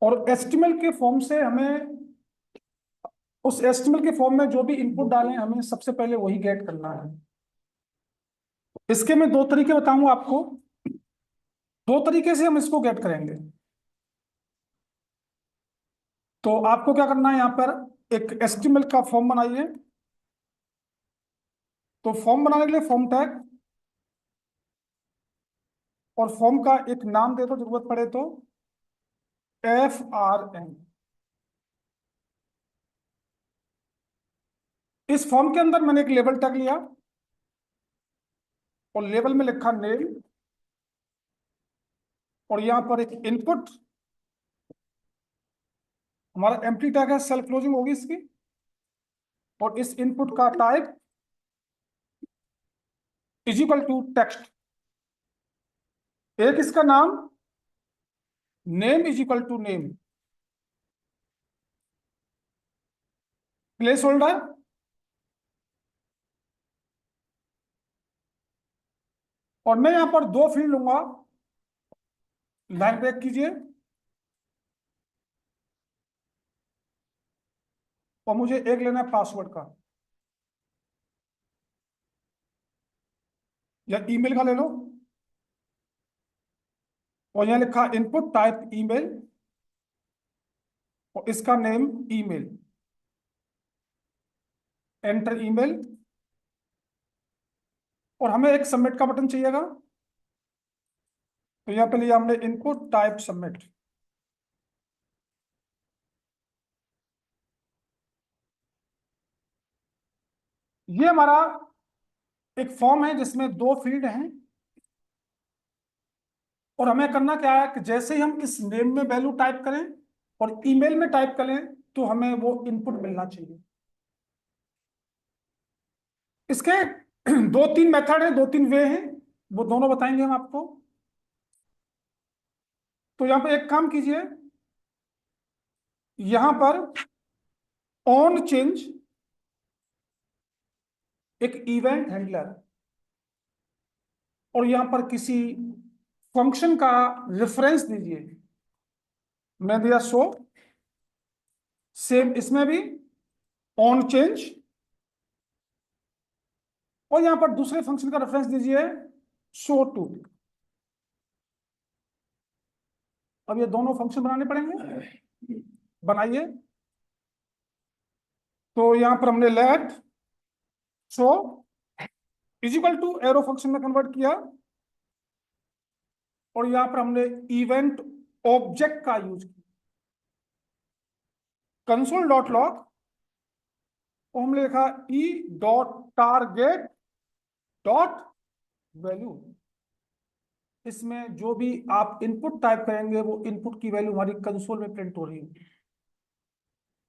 और एचटीएमएल के फॉर्म से हमें उस एचटीएमएल के फॉर्म में जो भी इनपुट डालें हमें सबसे पहले वही गेट करना है। इसके मैं दो तरीके बताऊंगा आपको। दो तरीके से हम इसको गेट करेंगे। तो आपको क्या करना है, यहां पर एक एचटीएमएल का फॉर्म बनाइए। तो फॉर्म बनाने के लिए फॉर्म टैग और फॉर्म का एक नाम दे दो, जरूरत पड़े तो FRN। इस फॉर्म के अंदर मैंने एक लेबल टैग लिया और लेबल में लिखा नेम, और यहां पर एक इनपुट, हमारा एम्प्टी टैग है, सेल्फ क्लोजिंग होगी इसकी। और इस इनपुट का type is equal to text. एक इसका नाम name is equal to name, placeholder. और मैं यहां पर दो फील्ड लूंगा, लाइन ब्रेक कीजिए। और मुझे एक लेना है पासवर्ड का, या ईमेल का ले लो। और यहां लिखा इनपुट टाइप ईमेल और इसका नेम ईमेल, एंटर ईमेल। और हमें एक सबमिट का बटन चाहिएगा। तो यहां पे लिया हमने इनपुट टाइप सबमिट। ये हमारा एक फॉर्म है जिसमें दो फील्ड हैं। और हमें करना क्या है कि जैसे ही हम इस नेम में वैल्यू टाइप करें और ईमेल में टाइप करें तो हमें वो इनपुट मिलना चाहिए। इसके दो तीन मेथड हैं, दो तीन वे हैं, वो दोनों बताएंगे हम आपको। तो यहां पर एक काम कीजिए, यहां पर ऑन चेंज एक इवेंट हैंडलर, और यहां पर किसी फंक्शन का रेफरेंस दीजिए। मैं दिया शो। सेम इसमें भी ऑन चेंज, और यहां पर दूसरे फंक्शन का रेफरेंस दीजिए शो टू। अब ये दोनों फंक्शन बनाने पड़ेंगे, बनाइए। तो यहां पर हमने let show is equal to arrow function में कन्वर्ट किया, और यहां पर हमने इवेंट ऑब्जेक्ट का यूज किया। कंसोल डॉट लॉग, और हमने लिखा E dot target dot value. इसमें जो भी आप इनपुट टाइप करेंगे वो इनपुट की वैल्यू हमारी कंसोल में प्रिंट हो रही है।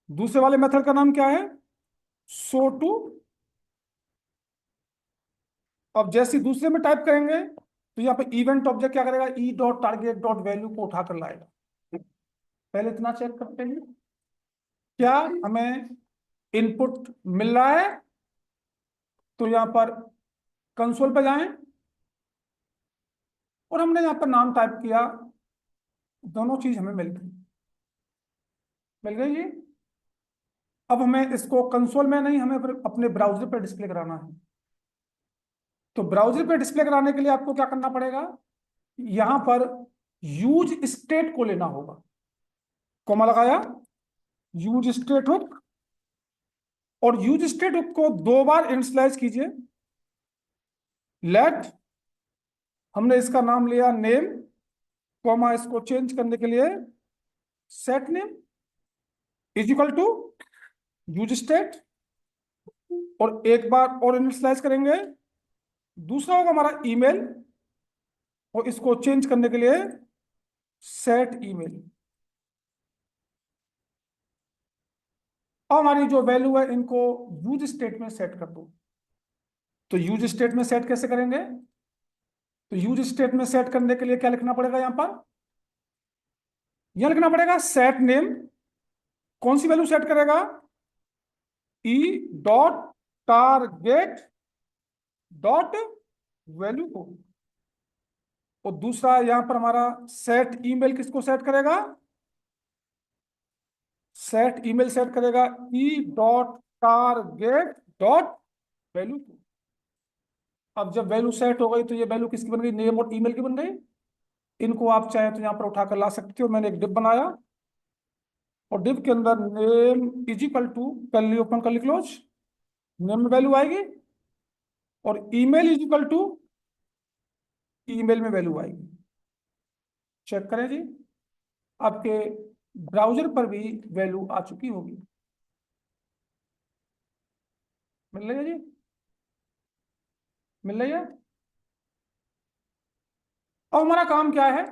दूसरे वाले मेथड का नाम क्या है, शो टू। अब जैसे दूसरे में टाइप करेंगे तो यहाँ पे इवेंट ऑब्जेक्ट क्या करेगा, ई डॉट टारगेट डॉट वैल्यू को उठाकर लाएगा। पहले इतना चेक करते हैं क्या हमें इनपुट मिल रहा है। तो यहां पर कंसोल पे जाएं और हमने यहां पर नाम टाइप किया, दोनों चीज हमें मिल गई ये। अब हमें इसको कंसोल में नहीं, हमें फिर अपने ब्राउजर पर डिस्प्ले कराना है। तो ब्राउजर पे डिस्प्ले कराने के लिए आपको क्या करना पड़ेगा, यहां पर यूज स्टेट को लेना होगा। कॉमा लगाया, यूज स्टेट हुक, और यूज स्टेट हुक को दो बार इनिशियलाइज कीजिए। लेट, हमने इसका नाम लिया नेम, कॉमा इसको चेंज करने के लिए set name is equal to use state, और एक बार और इनिशियलाइज करेंगे। दूसरा होगा हमारा ईमेल, और इसको चेंज करने के लिए सेट ईमेल। और हमारी जो वैल्यू है इनको यूज स्टेट में सेट कर दो। तो यूज स्टेट में सेट कैसे करेंगे, तो यूज स्टेट में सेट करने के लिए क्या लिखना पड़ेगा, यहां पर यह लिखना पड़ेगा सेट नेम। कौन सी वैल्यू सेट करेगा, ई डॉट टारगेट डॉट वैल्यू को। और दूसरा यहां पर हमारा सेट ईमेल किसको सेट करेगा, सेट ईमेल सेट करेगा ई डॉट टारगेट डॉट वैल्यू। अब जब वैल्यू सेट हो गई तो ये वैल्यू किसकी बन गई, नेम और ईमेल की बन गई। इनको आप चाहे तो यहाँ पर उठाकर ला सकते हो। मैंने एक डिप बनाया और डिप के अंदर name is equal to curly open curly close, name में वैल्यू आएगी और email is equal to email में वैल्यू आएगी। चेक करें जी, आपके ब्राउजर पर भी वैल्यू आ चुकी होगी। मिल रही है जी, मिल रही है। अब हमारा काम क्या है,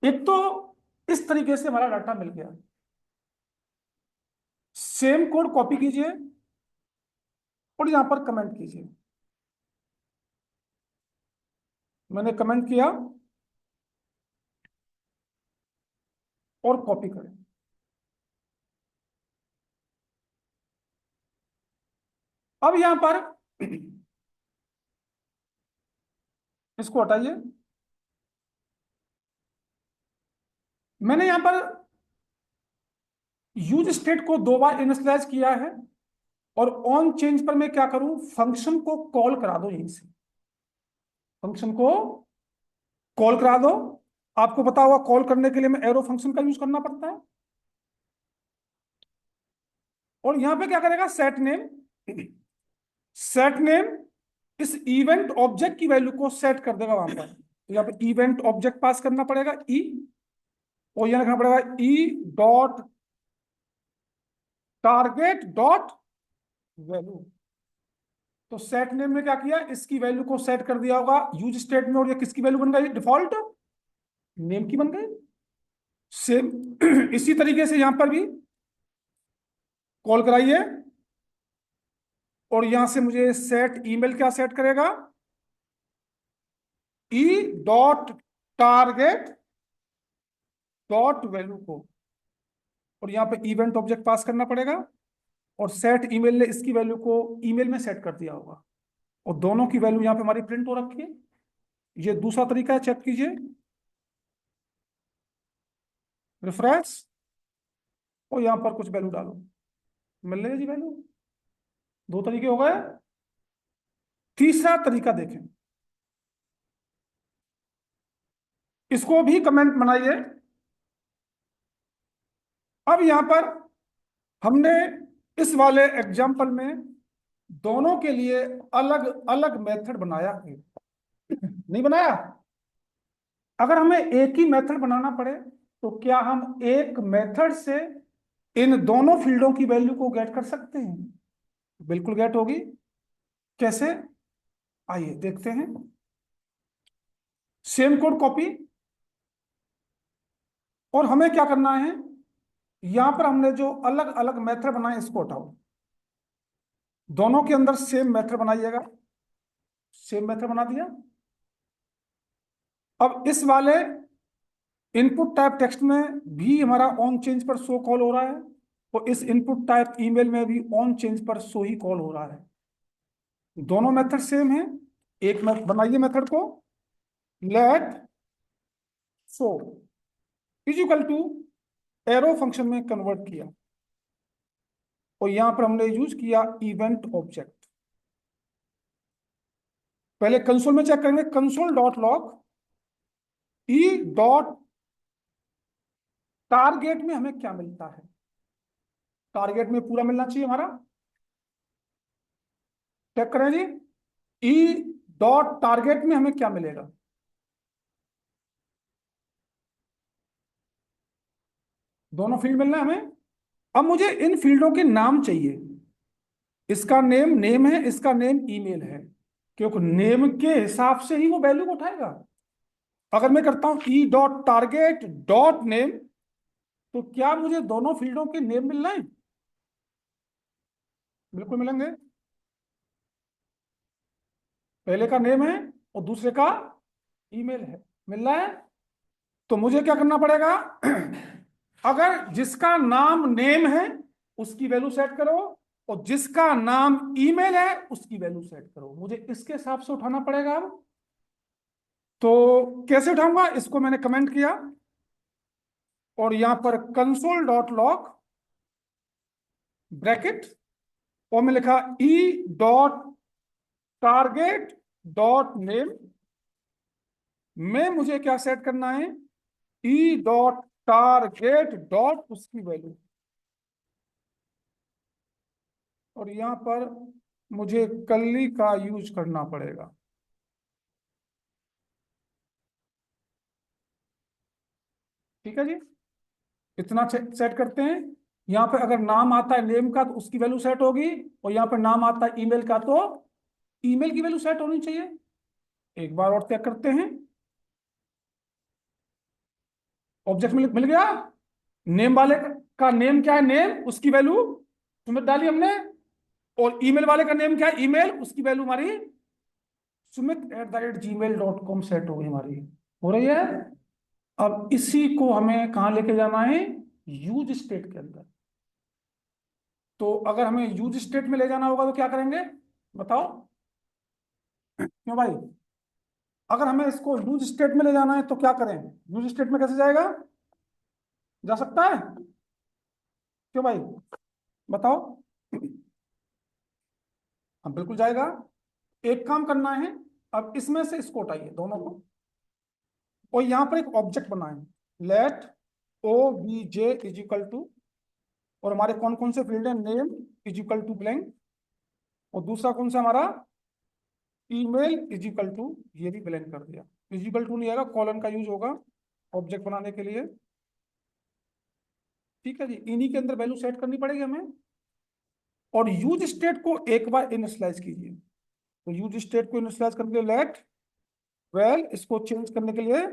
एक तो इस तरीके से हमारा डाटा मिल गया। सेम कोड कॉपी कीजिए और यहां पर कमेंट कीजिए। मैंने कमेंट किया और कॉपी करें। अब यहां पर इसको हटाइए। मैंने यहां पर यूज स्टेट को 2 बार इनिशियलाइज किया है और ऑन चेंज पर मैं क्या करूं, फंक्शन को कॉल करा दो। यहीं से फंक्शन को कॉल करा दो। आपको पता होगा कॉल करने के लिए मैं एरो फंक्शन का यूज करना पड़ता है। और यहां पे क्या करेगा, सेट नेम। सेट नेम इस इवेंट ऑब्जेक्ट की वैल्यू को सेट कर देगा वहां पर। तो यहाँ पे इवेंट ऑब्जेक्ट पास करना पड़ेगा ई, और यहां लिखना पड़ेगा ई डॉट टारगेट डॉट वैल्यू। तो सेट नेम ने क्या किया, इसकी वैल्यू को सेट कर दिया होगा यूज स्टेट में, और ये किसकी वैल्यू बन गई, डिफॉल्ट नेम की बन गई। सेम इसी तरीके से यहां पर भी कॉल कराइए और यहां से मुझे सेट ईमेल क्या सेट करेगा, ई डॉट टारगेट डॉट वैल्यू को, और यहां पे इवेंट ऑब्जेक्ट पास करना पड़ेगा। और सेट ईमेल ने इसकी वैल्यू को ईमेल में सेट कर दिया होगा, और दोनों की वैल्यू यहां पे हमारी प्रिंट हो रखी है। ये दूसरा तरीका है, चेक कीजिए, रिफ्रेश, और यहां पर कुछ वैल्यू डालो। मिल रही है जी वैल्यू। 2 तरीके हो गए। तीसरा तरीका देखें, इसको भी कमेंट बनाइए। अब यहां पर हमने इस वाले एग्जाम्पल में दोनों के लिए अलग अलग मेथड बनाया है, नहीं बनाया। अगर हमें एक ही मेथड बनाना पड़े तो क्या हम एक मेथड से इन दोनों फील्डों की वैल्यू को गेट कर सकते हैं? बिल्कुल गेट होगी। कैसे, आइए देखते हैं। सेम कोड कॉपी, और हमें क्या करना है, यहां पर हमने जो अलग अलग मेथड बनाए इसको हटाओ। दोनों के अंदर सेम मेथड बनाइएगा। सेम मेथड बना दिया। अब इस वाले इनपुट टाइप टेक्स्ट में भी हमारा ऑन चेंज पर शो कॉल हो रहा है, और इस इनपुट टाइप ईमेल में भी ऑन चेंज पर शो ही कॉल हो रहा है। दोनों मेथड सेम है। एक मेथड बनाइए, मेथड को let show is equal to arrow function में कन्वर्ट किया, और यहां पर हमने यूज किया इवेंट ऑब्जेक्ट। पहले कंसोल में चेक करेंगे, console dot log E dot target में हमें क्या मिलता है। टारगेट में पूरा मिलना चाहिए हमारा। चेक करें जी, ई डॉट टारगेट में हमें क्या मिलेगा, दोनों फील्ड मिलना है हमें। अब मुझे इन फील्डों के नाम चाहिए। इसका नेम नेम है, इसका नेम ईमेल है, क्योंकि नेम के हिसाब से ही वो वैल्यू को उठाएगा। अगर मैं करता हूं ई डॉट टारगेट डॉट नेम, तो क्या मुझे दोनों फील्डों के नेम मिल रहे हैं? बिल्कुल मिलेंगे। पहले का नेम है और दूसरे का ईमेल है, मिल रहा है। तो मुझे क्या करना पड़ेगा, अगर जिसका नाम नेम है उसकी वैल्यू सेट करो, और जिसका नाम ईमेल है उसकी वैल्यू सेट करो। मुझे इसके हिसाब से उठाना पड़ेगा। अब तो कैसे उठाऊंगा, इसको मैंने कमेंट किया। और यहां पर कंसोल डॉट लॉग ब्रैकेट, और मैं लिखा E dot target dot name में मुझे क्या सेट करना है, ई डॉट टारगेट डॉट उसकी वैल्यू, और यहां पर मुझे कली का यूज करना पड़ेगा। ठीक है जी, इतना सेट करते हैं। यहां पे अगर नाम आता है नेम का तो उसकी वैल्यू सेट होगी, और यहां पे नाम आता है ईमेल का तो ईमेल की वैल्यू सेट होनी चाहिए। एक बार और चेक करते हैं। ऑब्जेक्ट मिल गया। नेम वाले का नेम क्या है, नेम, उसकी वैल्यू सुमित डाली हमने, और ईमेल वाले का नेम क्या है, ईमेल, उसकी वैल्यू हमारी sumit@gmail.com सेट हो गई हमारी। हो रही है। अब इसी को हमें कहाँ लेके जाना है, यूज स्टेट के अंदर। तो अगर हमें यूज स्टेट में ले जाना होगा तो क्या करेंगे, बताओ क्यों भाई। अगर हमें इसको यूज स्टेट में ले जाना है तो क्या करें, यूज स्टेट में कैसे जाएगा, जा सकता है क्यों भाई, बताओ। हाँ बिल्कुल जाएगा। एक काम करना है, अब इसमें से इसको हटाइए दोनों को, और यहां पर एक ऑब्जेक्ट बनाएं, let O B J is equal to, और हमारे कौन कौन से फील्ड है, name is equal to blank, और दूसरा कौन सा हमारा, ईमेल इज इक्वल टू, ये भी ब्लैंक कर दिया। इज इक्वल टू नहीं आएगा, कॉलन का यूज होगा ऑब्जेक्ट बनाने के लिए। ठीक है जी, इन्हीं के अंदर वैल्यू सेट करनी पड़ेगी हमें। और यूज स्टेट को एक बार इनिशियलाइज कीजिए। तो यूज स्टेट को इनिशियलाइज करने के लिए लेट वेल, इसको चेंज करने के लिए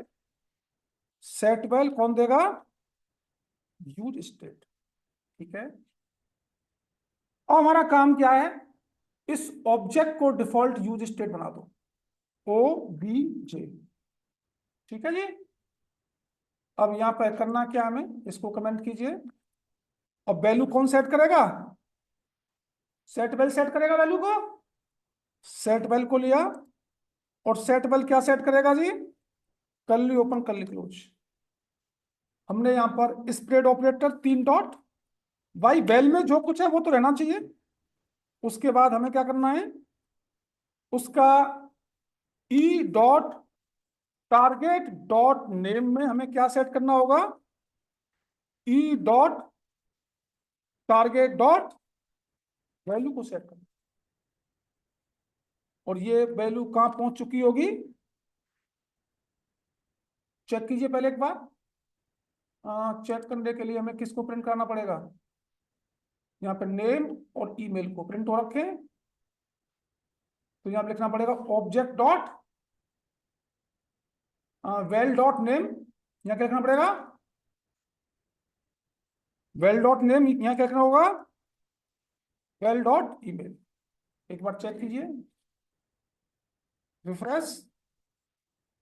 सेट वेल कौन देगा, यूज स्टेट। ठीक है। और हमारा काम क्या है, इस ऑब्जेक्ट को डिफॉल्ट यूज स्टेट बना दो, ओ बी जे। ठीक है जी। अब यहां पर करना क्या हमें, इसको कमेंट कीजिए। अब वैल्यू कौन सेट करेगा, सेट वेल सेट करेगा वैल्यू को, सेट वेल को लिया, और सेट वेल क्या सेट करेगा जी, कर्ली ओपन कर्ली क्लोज। हमने यहां पर स्प्रेड ऑपरेटर 3 डॉट, भाई वेल में जो कुछ है वो तो रहना चाहिए। उसके बाद हमें क्या करना है, उसका ई डॉट टारगेट डॉट नेम में हमें क्या सेट करना होगा, ई डॉट टारगेट डॉट वैल्यू को सेट करना। और ये वैल्यू कहां पहुंच चुकी होगी, चेक कीजिए पहले एक बार। चेक करने के लिए हमें किसको प्रिंट करना पड़ेगा, यहाँ पे नेम और ईमेल को प्रिंट हो रखे हैं। तो यहाँ पे लिखना पड़ेगा object dot well dot name, यहाँ क्या लिखना पड़ेगा, वेल डॉट नेम, यहाँ क्या लिखना होगा, वेल डॉट ईमेल। एक बार चेक कीजिए, रिफ्रेश,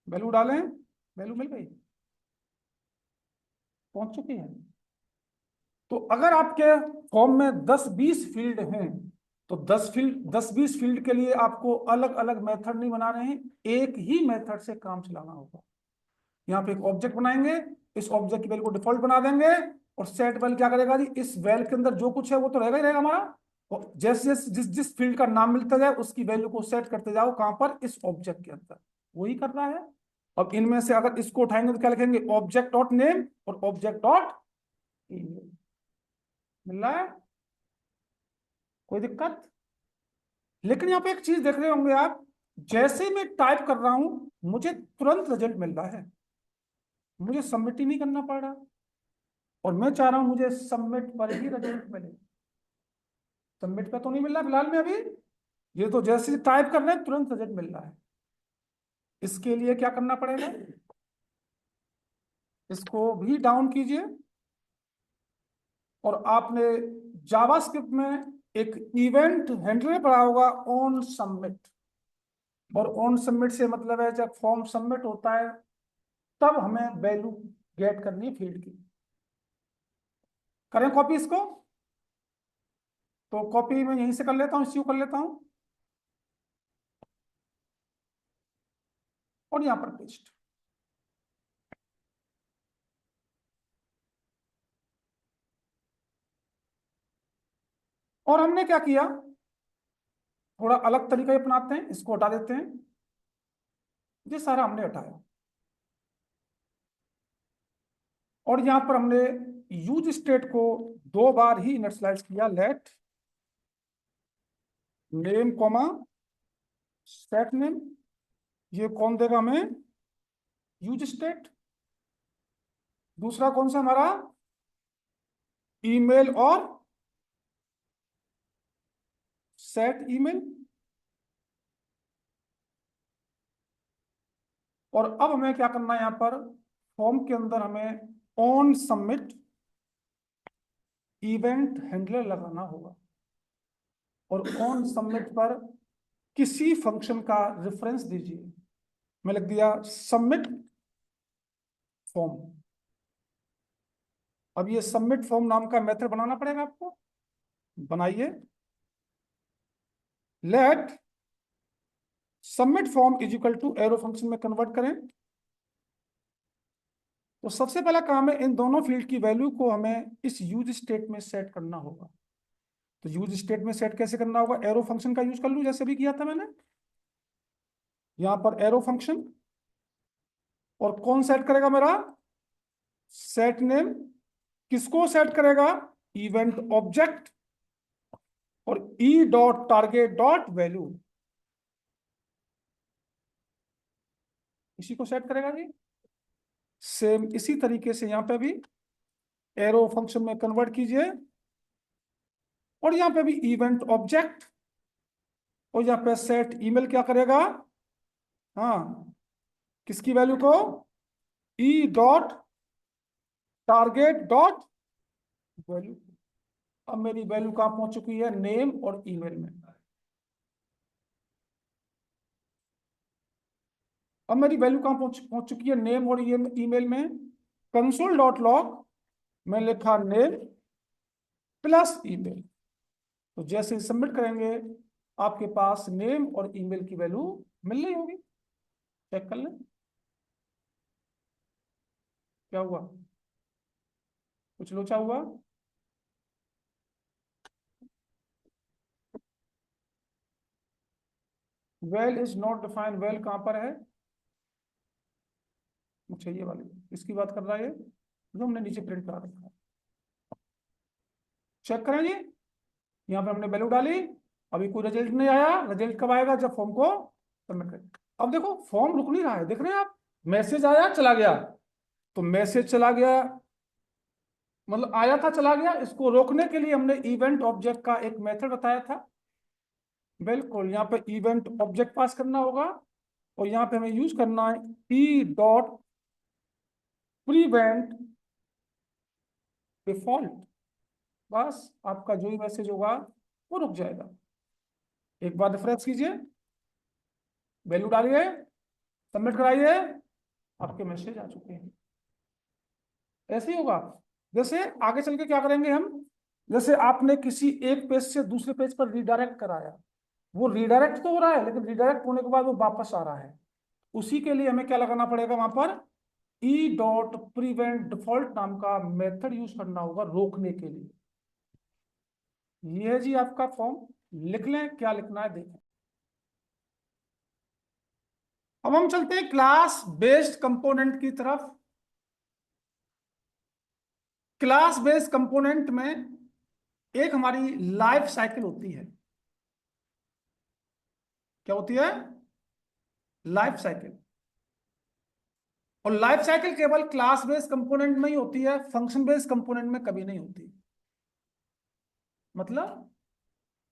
वैल्यू डालें, वैल्यू मिल गई, पहुंच चुकी है। तो अगर आपके फॉर्म में 10-20 फील्ड हैं तो 10-20 फील्ड के लिए आपको अलग अलग मेथड नहीं बना रहे हैं, एक ही मेथड से काम चलाना होगा। यहाँ पे एक ऑब्जेक्ट बनाएंगे, इस ऑब्जेक्ट की वैल्यू को डिफॉल्ट बना देंगे, और सेट वेल क्या करेगा जी, इस वेल के अंदर जो कुछ है वो तो रहेगा ही रहेगा हमारा। और जैसे जैसे जिस जिस फील्ड का नाम मिलता जाए उसकी वैल्यू को सेट करते जाओ, कहां पर, इस ऑब्जेक्ट के अंदर, वही करना है। अब इनमें से अगर इसको उठाएंगे तो क्या लिखेंगे, ऑब्जेक्ट डॉट नेम और ऑब्जेक्ट डॉट ईमेल। मिल रहा है, कोई दिक्कत। लेकिन यहाँ पे एक चीज देख रहे होंगे आप, जैसे मैं टाइप कर रहा हूं मुझे तुरंत रिजल्ट मिल रहा है, मुझे सबमिट ही नहीं करना पड़ रहा। और मैं चाह रहा हूं मुझे सबमिट पर ही रिजल्ट मिले, सबमिट पे तो नहीं मिल रहा फिलहाल में अभी। ये तो जैसे टाइप कर रहे हैं तुरंत रिजल्ट मिल रहा है। इसके लिए क्या करना पड़ेगा, इसको भी डाउन कीजिए, और आपने जावास्क्रिप्ट में एक इवेंट हैंडलर पढ़ा होगा, ऑन सबमिट। और ऑन सबमिट से मतलब है जब फॉर्म सबमिट होता है तब हमें वैल्यू गेट करनी है फील्ड की। करें कॉपी इसको, तो कॉपी मैं यहीं से कर लेता हूँ, इसी को कर लेता हूँ, और यहाँ पर पेस्ट। और हमने क्या किया, थोड़ा अलग तरीका अपनाते हैं, इसको हटा देते हैं, ये सारा हमने हटाया, और यहां पर हमने यूज स्टेट को 2 बार ही इनिशियलाइज किया, let name comma set name, ये कौन देगा हमें, यूज स्टेट। दूसरा कौन सा हमारा, ईमेल और सेट ईमेल। और अब हमें क्या करना है, यहां पर फॉर्म के अंदर हमें ऑन सबमिट इवेंट हैंडलर लगाना होगा, और ऑन सबमिट पर किसी फंक्शन का रेफरेंस दीजिए। मैं लिख दिया सबमिट फॉर्म। अब ये सबमिट फॉर्म नाम का मेथड बनाना पड़ेगा आपको, बनाइए, let submit form is equal to arrow function में कन्वर्ट करें। तो सबसे पहला काम है, इन दोनों फील्ड की वैल्यू को हमें इस यूज स्टेट में सेट करना होगा। तो यूज स्टेट में सेट कैसे करना होगा, एरो फंक्शन का यूज कर लूं जैसे भी किया था मैंने, यहां पर एरो फंक्शन, और कौन सेट करेगा मेरा, सेट नेम। किसको सेट करेगा, इवेंट ऑब्जेक्ट, और ई डॉट टारगेट डॉट वैल्यू, इसी को सेट करेगा जी। सेम इसी तरीके से यहां पे भी एरो फंक्शन में कन्वर्ट कीजिए, और यहां पे भी इवेंट ऑब्जेक्ट, और यहां पे सेट ईमेल क्या करेगा, हाँ, किसकी वैल्यू को, ई डॉट टारगेट डॉट वैल्यू। अब मेरी वैल्यू कहां पहुंच चुकी है, नेम और ईमेल में। अब मेरी वैल्यू कहां पहुंच चुकी है, नेम और ईमेल में। कंसोल डॉट लॉग में लिखा नेम प्लस ईमेल, तो जैसे ही सबमिट करेंगे आपके पास नेम और ईमेल की वैल्यू मिल रही होगी। चेक कर लें क्या हुआ, कुछ लोचा हुआ। Well is not defined, well कहां पर है, अच्छा ये वाली, इसकी बात कर रहा है ये, जो हमने नीचे प्रिंट करा रखा है। चेक करें जी, यहाँ पे हमने वैल्यू डाली, अभी कोई रिजल्ट नहीं आया। रिजल्ट कब आएगा, जब फॉर्म को सबमिट करें। अब देखो फॉर्म रुक नहीं रहा है, देख रहे हैं आप, मैसेज आया चला गया। तो मैसेज चला गया मतलब आया था चला गया, इसको रोकने के लिए हमने इवेंट ऑब्जेक्ट का एक मेथड बताया था। बिल्कुल, यहाँ पे इवेंट ऑब्जेक्ट पास करना होगा, और यहाँ पे हमें यूज करना है ई डॉट प्रीवेंट डिफॉल्ट। बस आपका जो ही मैसेज होगा वो रुक जाएगा। एक बार रिफ्रेश कीजिए, वैल्यू डालिए, सबमिट कराइए, आपके मैसेज आ चुके हैं। ऐसे ही होगा। जैसे आगे चल के क्या करेंगे हम, जैसे आपने किसी एक पेज से दूसरे पेज पर रीडायरेक्ट कराया, वो रीडायरेक्ट तो हो रहा है, लेकिन रीडायरेक्ट होने के बाद वो वापस आ रहा है। उसी के लिए हमें क्या लगाना पड़ेगा, वहां पर ई डॉट प्रिवेंट डिफॉल्ट नाम का मेथड यूज करना होगा रोकने के लिए। ये है जी आपका फॉर्म, लिख लें क्या लिखना है देखें। अब हम चलते हैं क्लास बेस्ड कंपोनेंट की तरफ। क्लास बेस्ड कंपोनेंट में एक हमारी लाइफ साइकिल होती है। क्या होती है, लाइफ साइकिल। और लाइफ साइकिल केवल क्लास बेस्ड कंपोनेंट में ही होती है, फंक्शन बेस्ड कंपोनेंट में कभी नहीं होती। मतलब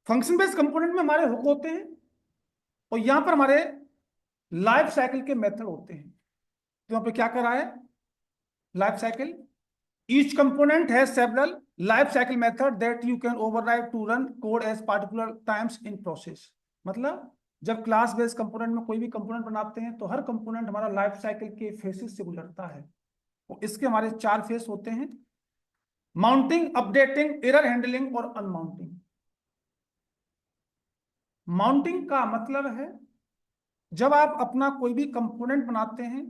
फंक्शन बेस्ड कंपोनेंट में हमारे हुक होते हैं, और यहां पर हमारे लाइफ साइकिल के मेथड होते हैं। तो यहां पे क्या कर रहा है, life cycle, each component has several life cycle method that you can override to run code as particular times in process. मतलब जब क्लास बेस्ड कंपोनेंट में कोई भी कंपोनेंट बनाते हैं, तो हर कंपोनेंट हमारा लाइफ साइकिल के फेसेस से गुजरता है। तो इसके हमारे 4 फेस होते हैं, माउंटिंग, अपडेटिंग, एरर हैंडलिंग और अनमाउंटिंग। माउंटिंग का मतलब है जब आप अपना कोई भी कंपोनेंट बनाते हैं,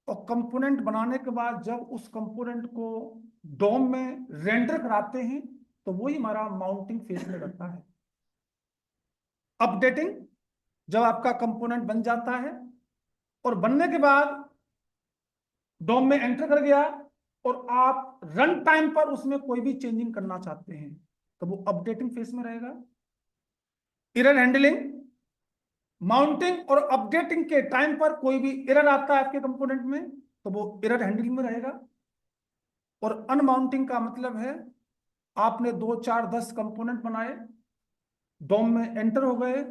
और कंपोनेंट बनाने के बाद जब उस कंपोनेंट को डोम में रेंडर कराते हैं, तो वही हमारा माउंटिंग फेज में रहता है। अपडेटिंग, जब आपका कंपोनेंट बन जाता है और बनने के बाद डॉम में एंटर कर गया और आप रन टाइम पर उसमें कोई भी चेंजिंग करना चाहते हैं तो वो अपडेटिंग फेज में रहेगा। एरर हैंडलिंग, माउंटिंग और अपडेटिंग के टाइम पर कोई भी एरर आता है आपके कंपोनेंट में तो वो एरर हैंडलिंग में रहेगा। और अनमाउंटिंग का मतलब है आपने 2 4 10 कंपोनेंट बनाए, डोम में एंटर हो गए,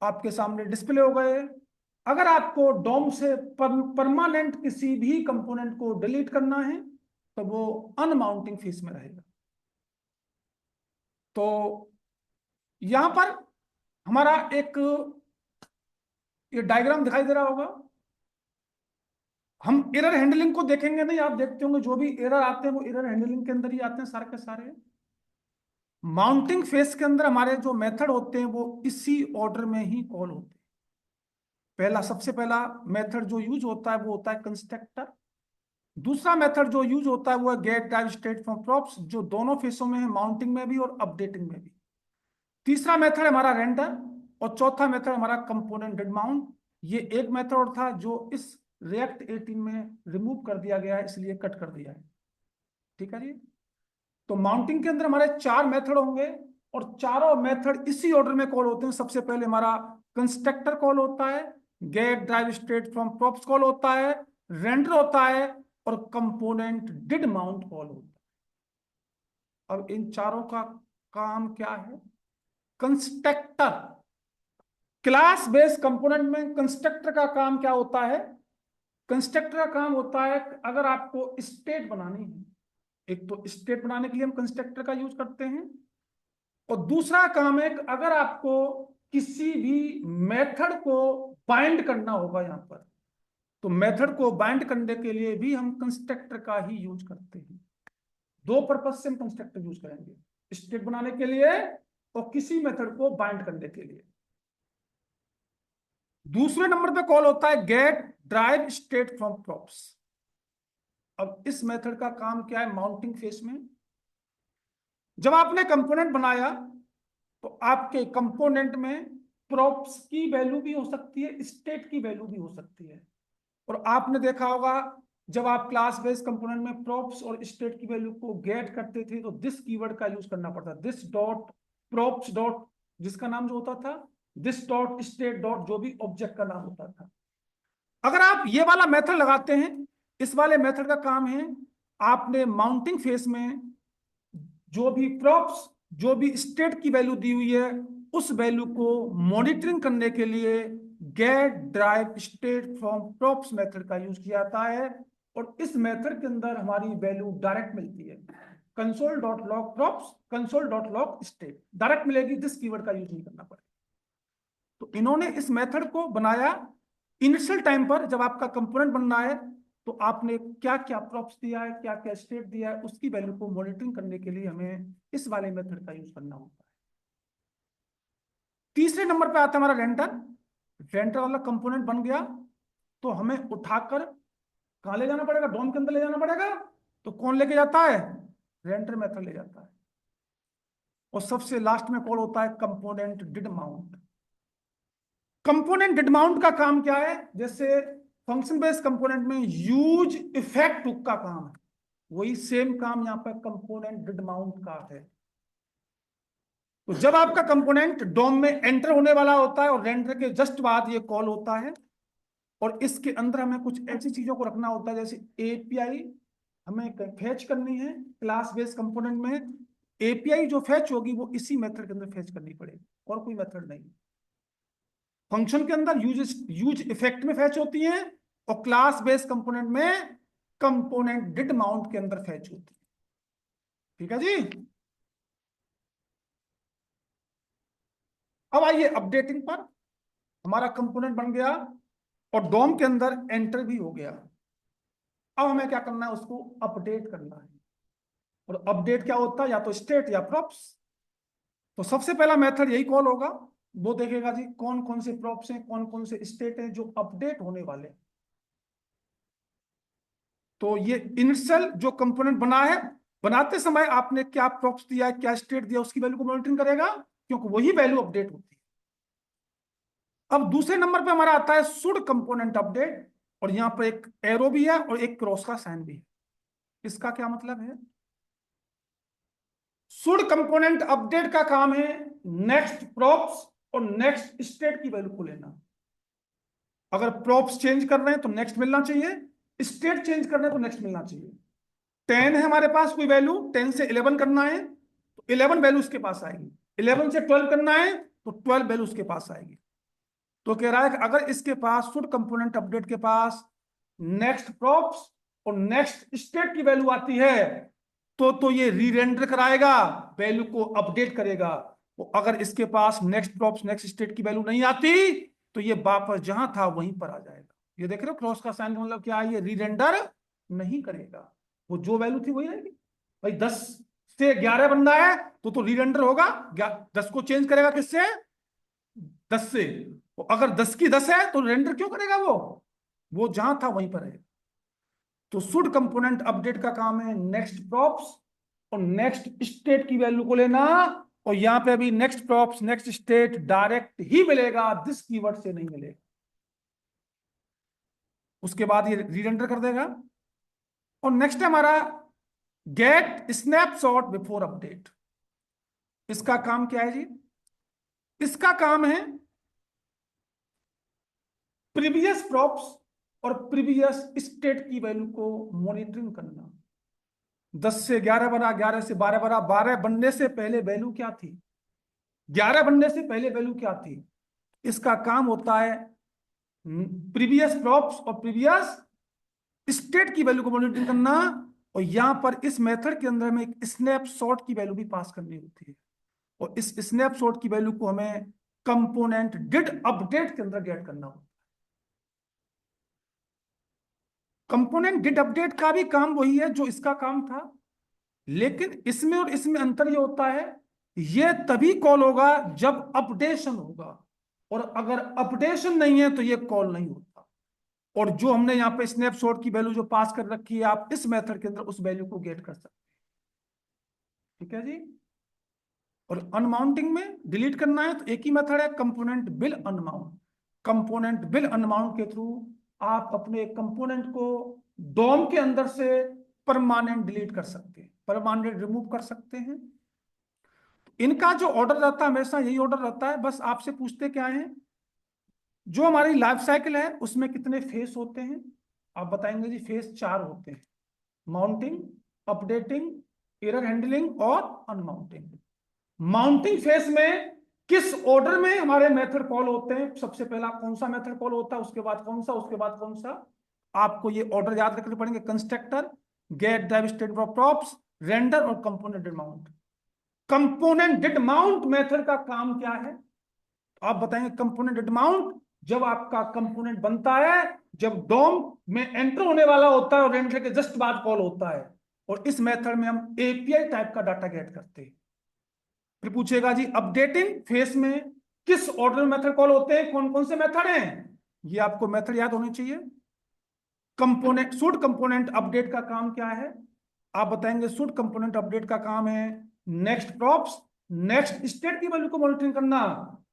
आपके सामने डिस्प्ले हो गए, अगर आपको डोम से परमानेंट किसी भी कंपोनेंट को डिलीट करना है तो वो अनमाउंटिंग फेज में रहेगा। तो यहां पर हमारा एक ये डायग्राम दिखाई दे रहा होगा। हम एरर हैंडलिंग को देखेंगे नहीं, आप देखते होंगे जो भी एरर आते हैं वो एरर हैंडलिंग के अंदर ही आते हैं सारे के सारे। माउंटिंग फेज के अंदर हमारे जो मेथड होते हैं वो इसी ऑर्डर में ही कॉल होते हैं। सबसे पहला मेथड जो यूज होता है वो होता है कंस्ट्रक्टर। दूसरा मेथड जो यूज होता है वो है get derived state from props, जो दोनों फेसों में है, माउंटिंग में भी और अपडेटिंग में भी। तीसरा मेथड हमारा रेंडर और चौथा मेथड हमारा कंपोनेंट डिड माउंट। ये एक मेथड और था जो इस रिएक्ट 18 में रिमूव कर दिया गया है, इसलिए कट कर दिया है। ठीक है जी। तो माउंटिंग के अंदर हमारे 4 मेथड होंगे और चारों मेथड इसी ऑर्डर में कॉल होते हैं। सबसे पहले हमारा कंस्ट्रक्टर कॉल होता है, get derived state from props call होता है, रेंडर होता है और कंपोनेंट डिड माउंट कॉल होता है। अब इन चारों का काम क्या है? कंस्ट्रक्टर, क्लास बेस्ड कंपोनेंट में कंस्ट्रक्टर का काम क्या होता है? कंस्ट्रक्टर का काम होता है अगर आपको स्टेट बनानी है, एक तो स्टेट बनाने के लिए हम कंस्ट्रक्टर का यूज करते हैं और दूसरा काम है अगर आपको किसी भी मेथड को बाइंड करना होगा यहां पर, तो मेथड को बाइंड करने के लिए भी हम कंस्ट्रक्टर का ही यूज करते हैं। 2 पर्पज से हम कंस्ट्रक्टर यूज करेंगे, स्टेट बनाने के लिए और किसी मेथड को बाइंड करने के लिए। दूसरे नंबर पे कॉल होता है get derived state from props. अब इस मेथड का काम क्या है? माउंटिंग फेज में जब आपने कंपोनेंट बनाया तो आपके कंपोनेंट में प्रॉप्स की वैल्यू भी हो सकती है, स्टेट की वैल्यू भी हो सकती है। और आपने देखा होगा जब आप क्लास बेस्ड कंपोनेंट में प्रॉप्स और स्टेट की वैल्यू को गेट करते थे तो दिस कीवर्ड का यूज करना पड़ता, दिस डॉट प्रॉप्स डॉट, जिसका नाम जो होता था दिस डॉट स्टेट डॉट, जो भी ऑब्जेक्ट का नाम होता था। अगर आप ये वाला मेथड लगाते हैं, इस वाले मेथड का काम है आपने माउंटिंग फेस में जो भी प्रॉप्स जो भी स्टेट की वैल्यू दी हुई है उस वैल्यू को मॉनिटरिंग करने के लिए get derived state from props method का यूज किया जाता है। और इस मेथड के अंदर हमारी वैल्यू डायरेक्ट मिलती है, console dot log props console dot log state direct मिलेगी, दिस कीवर्ड का यूज नहीं करना पड़ेगा। तो इन्होंने इस मेथड को बनाया इनिशियल टाइम पर, जब आपका कंपोनेंट बनना है तो आपने क्या क्या प्रॉप्स दिया है, क्या क्या स्टेट दिया है, उसकी वैल्यू को मॉनिटरिंग करने के लिए हमें इस वाले मेथड का यूज करना होता है। तीसरे नंबर पे आता है हमारा रेंडर। रेंडर वाला कंपोनेंट बन गया तो हमें उठाकर कहां ले जाना पड़ेगा? डॉम के अंदर ले जाना पड़ेगा। तो कौन लेके जाता है? रेंडर मेथड ले जाता है। और सबसे लास्ट में कॉल होता है component did mount. Component did mount का काम क्या है? जैसे फंक्शन बेस्ड कंपोनेंट में यूज इफेक्ट हुक का काम है, वही सेम काम यहां पर कंपोनेंट डिड माउंट का है। तो जब आपका कंपोनेंट डोम में एंटर होने वाला होता है और रेंडर के जस्ट बाद ये कॉल होता है, और इसके अंदर हमें कुछ ऐसी चीजों को रखना होता है जैसे एपीआई हमें फैच करनी है। क्लास बेस्ड कंपोनेंट में एपीआई जो फैच होगी वो इसी मेथड के अंदर फैच करनी पड़ेगी, और कोई मेथड नहीं। फंक्शन के अंदर यूज इफेक्ट में फैच होती है और क्लास बेस्ड कंपोनेंट में कंपोनेंट डिड माउंट के अंदर फैच होती है। ठीक है जी। अब आइए अपडेटिंग पर। हमारा कंपोनेंट बन गया और डोम के अंदर एंटर भी हो गया। अब हमें क्या करना है? उसको अपडेट करना है। और अपडेट क्या होता है? या तो स्टेट या प्रॉप्स। तो सबसे पहला मेथड यही कॉल होगा, वो देखेगा जी कौन कौन से प्रॉप्स हैं, कौन कौन से स्टेट हैं जो अपडेट होने वाले हैं। तो ये इनिशियल जो कंपोनेंट बना है बनाते समय आपने क्या प्रॉप्स दिया है, क्या स्टेट दिया, उसकी वैल्यू को मॉनिटरिंग करेगा, क्योंकि वही वैल्यू अपडेट होती है। अब दूसरे नंबर पे हमारा आता है शुड कंपोनेंट अपडेट, और यहां पर एक एरो भी है और एक क्रॉस का साइन भी है। इसका क्या मतलब है? शुड कंपोनेंट अपडेट का काम है नेक्स्ट प्रॉप्स और नेक्स्ट स्टेट की वैल्यू को लेना। अगर प्रॉप्स चेंज कर रहे हैं तो नेक्स्ट मिलना चाहिए, स्टेट चेंज कर रहे हैं तो नेक्स्ट मिलना चाहिए। 10 है हमारे पास कोई वैल्यू, 10 से 11 करना है तो 11 वैल्यू उसके पास आएगी, 11 से 12 करना है तो 12 वैल्यू उसके पास आएगी। तो कह रहा है कि अगर इसके पास शुड कंपोनेंट अपडेट के पास नेक्स्ट प्रॉप्स और नेक्स्ट स्टेट की वैल्यू आती है तो ये रीरेंडर कराएगा, वैल्यू को अपडेट करेगा। तो अगर इसके पास नेक्स्ट प्रॉप्स नेक्स्ट स्टेट की वैल्यू नहीं आती तो ये वापस जहां था वहीं पर आ जाएगा। ये देख रहे हो क्रॉस का साइन का मतलब क्या है? ये रीरेंडर नहीं करेगा, वो जो वैल्यू थी वही रहेगी। भाई 10 से 11 बन रहा है तो रीरेंडर होगा, 10 को चेंज करेगा किससे? 10 से। तो अगर 10 की 10 है तो रेंडर क्यों करेगा? वो जहां था वहीं पर है। तो शुड कंपोनेंट अपडेट का काम है नेक्स्ट प्रॉप्स और नेक्स्ट स्टेट की वैल्यू को लेना, और यहां पे अभी next props next state direct ही मिलेगा, दिस कीवर्ड से नहीं मिलेगा। उसके बाद ये रीरेंडर कर देगा। और नेक्स्ट है हमारा गेट स्नैपशॉट बिफोर अपडेट। इसका काम क्या है जी? इसका काम है प्रीवियस प्रॉप्स और प्रीवियस स्टेट की वैल्यू को मॉनिटरिंग करना। 10 से 11 बना, 11 से 12 बना, 12 बनने से पहले वैल्यू क्या थी, 11 बनने से पहले वैल्यू क्या थी। इसका काम होता है प्रीवियस प्रॉप्स और प्रीवियस स्टेट की वैल्यू को मॉनिटरिंग करना। और यहां पर इस मेथड के अंदर हमें एक स्नैपशॉट की वैल्यू भी पास करनी होती है, और इस स्नैपशॉट की वैल्यू को हमें कंपोनेंट डिड अपडेट के अंदर गेट करना होता है। कंपोनेंट डिड अपडेट का भी काम वही है जो इसका काम था, लेकिन इसमें और इसमें अंतर ये होता है, ये तभी कॉल होगा जब अपडेशन होगा, और अगर अपडेशन नहीं है तो ये कॉल नहीं होता। और जो हमने यहाँ पे स्नैपशॉट की वैल्यू जो पास कर रखी है, आप इस मेथड के अंदर उस वैल्यू को गेट कर सकते हैं। ठीक है जी। और अनमाउंटिंग में डिलीट करना है तो एक ही मेथड है, component bill unmount. Component bill unmount के थ्रू आप अपने कंपोनेंट को डोम के अंदर से परमानेंट डिलीट कर सकते हैं, परमानेंट रिमूव कर सकते हैं। इनका जो ऑर्डर रहता है हमेशा यही ऑर्डर रहता है, बस आपसे पूछते क्या है, जो हमारी लाइफ साइकिल है उसमें कितने फेस होते हैं? आप बताएंगे जी फेस 4 होते हैं, माउंटिंग, अपडेटिंग, एरर हैंडलिंग और अनमाउंटिंग। माउंटिंग फेस में किस ऑर्डर में हमारे मेथड कॉल होते हैं, सबसे पहला कौन सा मेथड कॉल होता है, उसके बाद कौन सा, उसके बाद कौन सा, आपको ये ऑर्डर याद रखने पड़ेंगे। Constructor, get derived state of props, render और component did mount. Component did mount method का काम क्या है? आप बताएंगे कंपोनेंट डिड माउंट जब आपका कंपोनेंट बनता है, जब डोम में एंटर होने वाला होता है और एंटर के जस्ट बाद कॉल होता है, और इस मेथड में हम एपीआई टाइप का डाटा गेट करते हैं। फिर पूछेगा जी अपडेटिंग फेस में किस ऑर्डर में मेथड कॉल होते हैं, कौन कौन से मेथड हैं, ये आपको मेथड याद होनी चाहिए। कंपोनेंट शुड कंपोनेंट अपडेट का काम क्या है? आप बताएंगे शुड कंपोनेंट अपडेट का काम है नेक्स्ट प्रॉप्स नेक्स्ट स्टेट की वैल्यू को मॉनिटरिंग करना।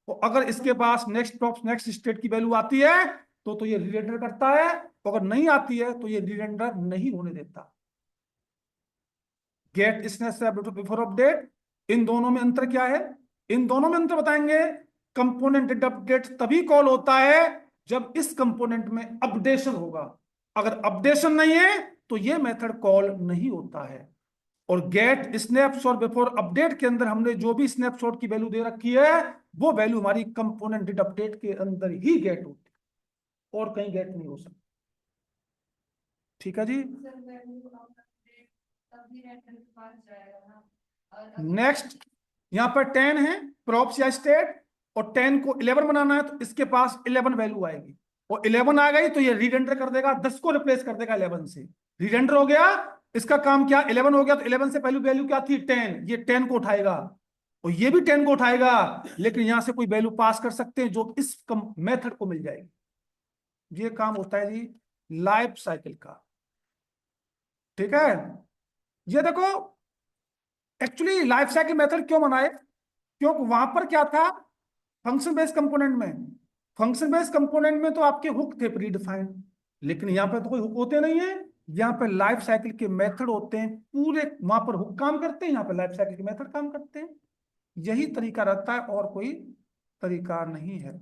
तो अगर इसके पास नेक्स्ट प्रॉप्स नेक्स्ट स्टेट की वैल्यू आती है तो ये रीरेंडर करता है, तो अगर नहीं आती है तो ये रीरेंडर नहीं होने देता। गेट स्नैपशॉट बिफोर अपडेट, इन दोनों में अंतर क्या है? इन दोनों में अंतर बताएंगे। कंपोनेंट डिड अपडेट तभी कॉल होता है जब इस कंपोनेंट में अपडेशन होगा, अगर अपडेशन नहीं है तो ये मेथड कॉल नहीं होता है। और गेट स्नैपशॉट बिफोर अपडेट के अंदर हमने जो भी स्नैपशॉट की वैल्यू दे रखी है वो वैल्यू हमारी कंपोनेंट डिड अपडेट के अंदर ही गेट होती है, और कहीं गेट नहीं हो सकती। ठीक है जी। नेक्स्ट यहां पर 10 है प्रॉप्स या स्टेट, और 10 को 11 बनाना है तो इसके पास 11 वैल्यू आएगी, और 11 आ गई तो ये रीरेंडर कर देगा, 10 को रिप्लेस कर देगा 11 से। रीरेंडर हो गया, इसका काम क्या, 11 हो गया तो 11 से पहले वैल्यू क्या थी 10, ये 10 को उठाएगा और ये भी 10 को उठाएगा, लेकिन यहां से कोई वैल्यू पास कर सकते हैं जो इस मेथड को मिल जाएगी। ये काम होता है जी लाइफ साइकिल का। ठीक है, ये देखो एक्चुअली लाइफ साइकिल मेथड क्यों बनाए, क्योंकि वहां पर क्या था, फंक्शन बेस्ड कंपोनेंट में, फंक्शन बेस्ड कंपोनेंट में तो आपके हुक थे प्री डिफाइंड, लेकिन यहाँ पे तो कोई हुक होते नहीं है। यहाँ पे लाइफ साइकिल के मेथड होते हैं पूरे, वहां पर हुक काम करते हैं, यहाँ पे लाइफ साइकिल के मेथड काम करते हैं। यही तरीका रहता है और कोई तरीका नहीं है।